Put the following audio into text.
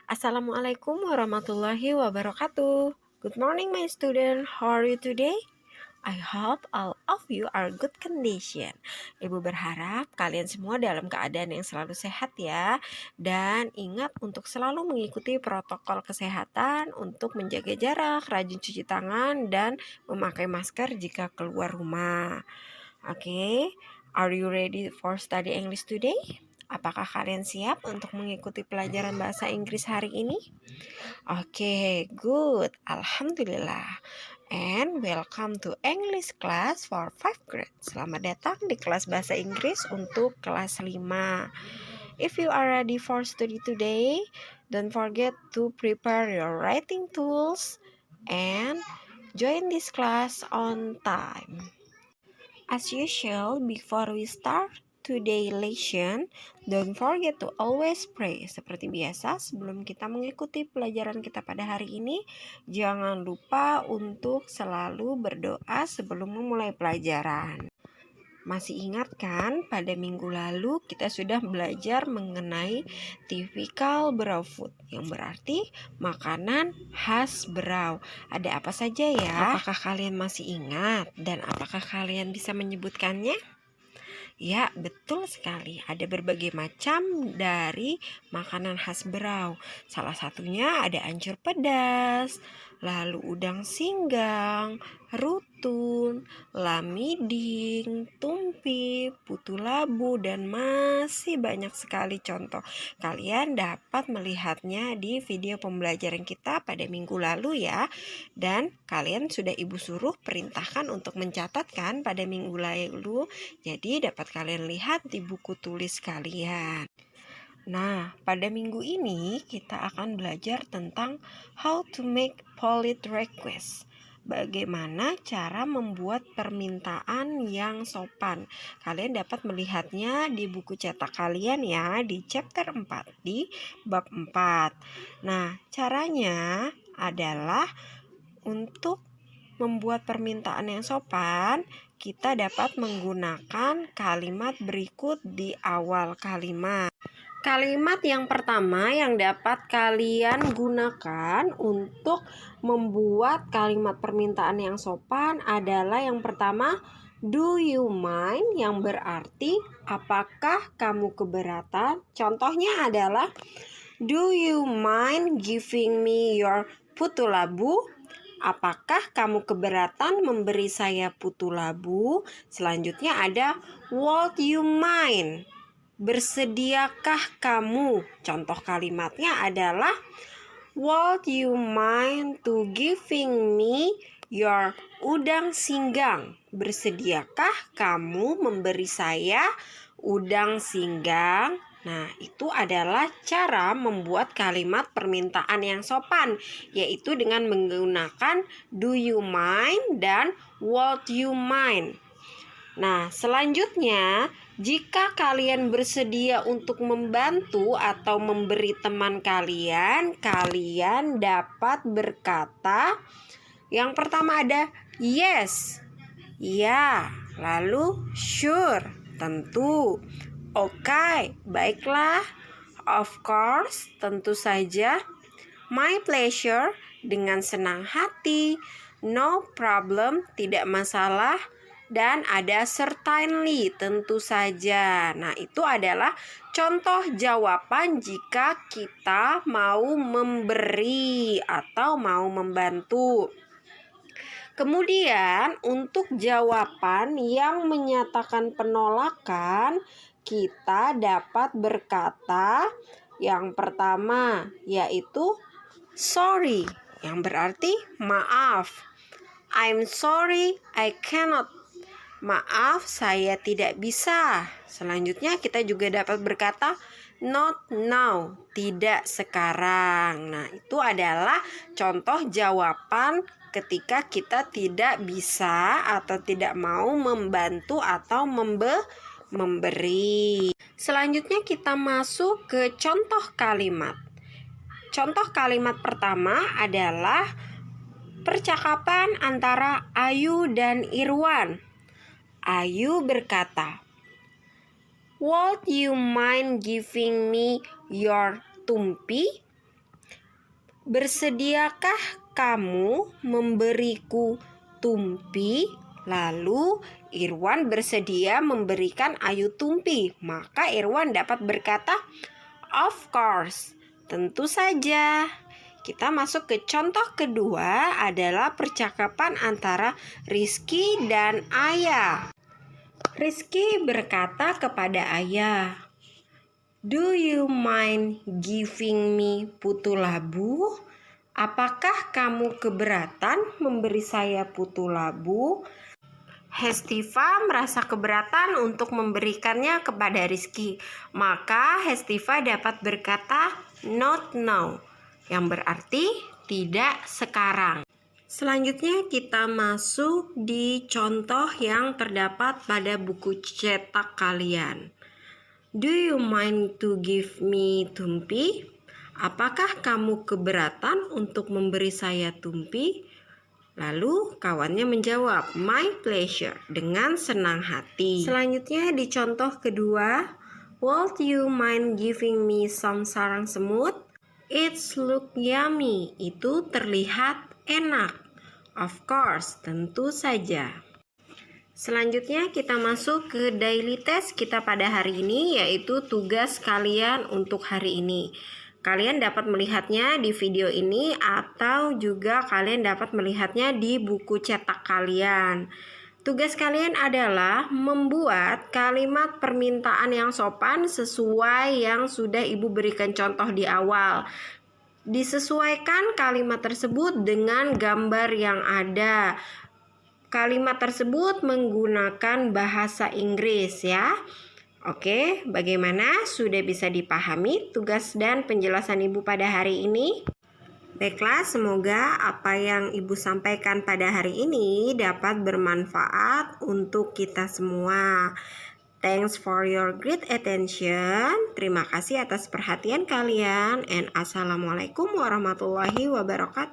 Assalamualaikum warahmatullahi wabarakatuh. Good morning, my student. How are you today? I hope all of you are good condition. Ibu berharap kalian semua dalam keadaan yang selalu sehat ya. Dan ingat untuk selalu mengikuti protokol kesehatan untuk menjaga jarak, rajin cuci tangan, dan memakai masker jika keluar rumah. Oke, are you ready for study English today? Apakah kalian siap untuk mengikuti pelajaran bahasa Inggris hari ini? Oke, good. Alhamdulillah. And welcome to English class for 5th grade. Selamat datang di kelas bahasa Inggris untuk kelas 5. If you are ready for study today, don't forget to prepare your writing tools and join this class on time. As usual, before we start today's lesson, don't forget to always pray. Seperti biasa, sebelum kita mengikuti pelajaran kita pada hari ini, jangan lupa untuk selalu berdoa sebelum memulai pelajaran. Masih ingat kan, pada minggu lalu kita sudah belajar mengenai typical Berau food, yang berarti makanan khas Berau. Ada apa saja ya? Apakah kalian masih ingat? Dan apakah kalian bisa menyebutkannya? Ya, betul sekali. Ada berbagai macam dari makanan khas Berau. Salah satunya ada ancur pedas, lalu udang singgang, rutun, lamiding, tumpi, putu labu, dan masih banyak sekali contoh. Kalian dapat melihatnya di video pembelajaran kita pada minggu lalu ya. Dan kalian sudah ibu suruh perintahkan untuk mencatatkan pada minggu lalu. Jadi dapat kalian lihat di buku tulis kalian. Nah, pada minggu ini kita akan belajar tentang how to make polite request. Bagaimana cara membuat permintaan yang sopan. Kalian dapat melihatnya di buku cetak kalian ya, di chapter 4, di bab 4. Nah, caranya adalah untuk membuat permintaan yang sopan, kita dapat menggunakan kalimat berikut di awal kalimat. Kalimat yang pertama yang dapat kalian gunakan untuk membuat kalimat permintaan yang sopan adalah yang pertama, do you mind, yang berarti apakah kamu keberatan? Contohnya adalah, do you mind giving me your putu labu? Apakah kamu keberatan memberi saya putu labu? Selanjutnya ada would you mind? Bersediakah kamu? Contoh kalimatnya adalah would you mind to giving me your udang singgang? Bersediakah kamu memberi saya udang singgang? Nah, itu adalah cara membuat kalimat permintaan yang sopan, yaitu dengan menggunakan do you mind dan would you mind. Nah, selanjutnya, jika kalian bersedia untuk membantu atau memberi teman kalian, kalian dapat berkata, yang pertama ada yes, ya, lalu sure, tentu, okay, baiklah, of course, tentu saja, my pleasure, dengan senang hati, no problem, tidak masalah, dan ada certainly, tentu saja. Nah, itu adalah contoh jawaban jika kita mau memberi atau mau membantu. Kemudian untuk jawaban yang menyatakan penolakan, kita dapat berkata yang pertama yaitu sorry, yang berarti maaf. I'm sorry, I cannot. Maaf, saya tidak bisa. Selanjutnya kita juga dapat berkata not now, tidak sekarang. Nah, itu adalah contoh jawaban ketika kita tidak bisa atau tidak mau membantu atau memberi. Selanjutnya kita masuk ke contoh kalimat. Contoh kalimat pertama adalah percakapan antara Ayu dan Irwan. Ayu berkata, would you mind giving me your tumpi? Bersediakah kamu memberiku tumpi? Lalu Irwan bersedia memberikan Ayu tumpi. Maka Irwan dapat berkata, "Of course." Tentu saja. Kita masuk ke contoh kedua adalah percakapan antara Rizky dan Ayah. Rizky berkata kepada Ayah, "Do you mind giving me putu labu? Apakah kamu keberatan memberi saya putu labu?" Hestiva merasa keberatan untuk memberikannya kepada Rizky. Maka Hestiva dapat berkata not now, yang berarti tidak sekarang. Selanjutnya kita masuk di contoh yang terdapat pada buku cetak kalian. Do you mind to give me tumpi? Apakah kamu keberatan untuk memberi saya tumpi? Lalu kawannya menjawab, my pleasure, dengan senang hati. Selanjutnya di contoh kedua, would you mind giving me some sarang semut? It's look yummy, itu terlihat enak. Of course, tentu saja. Selanjutnya kita masuk ke daily test kita pada hari ini, yaitu tugas kalian untuk hari ini. Kalian dapat melihatnya di video ini atau juga kalian dapat melihatnya di buku cetak kalian. Tugas kalian adalah membuat kalimat permintaan yang sopan sesuai yang sudah Ibu berikan contoh di awal. Disesuaikan kalimat tersebut dengan gambar yang ada. Kalimat tersebut menggunakan bahasa Inggris ya. Oke, bagaimana? Sudah bisa dipahami tugas dan penjelasan Ibu pada hari ini? Baiklah, semoga apa yang Ibu sampaikan pada hari ini dapat bermanfaat untuk kita semua. Thanks for your great attention. Terima kasih atas perhatian kalian. And Assalamualaikum warahmatullahi wabarakatuh.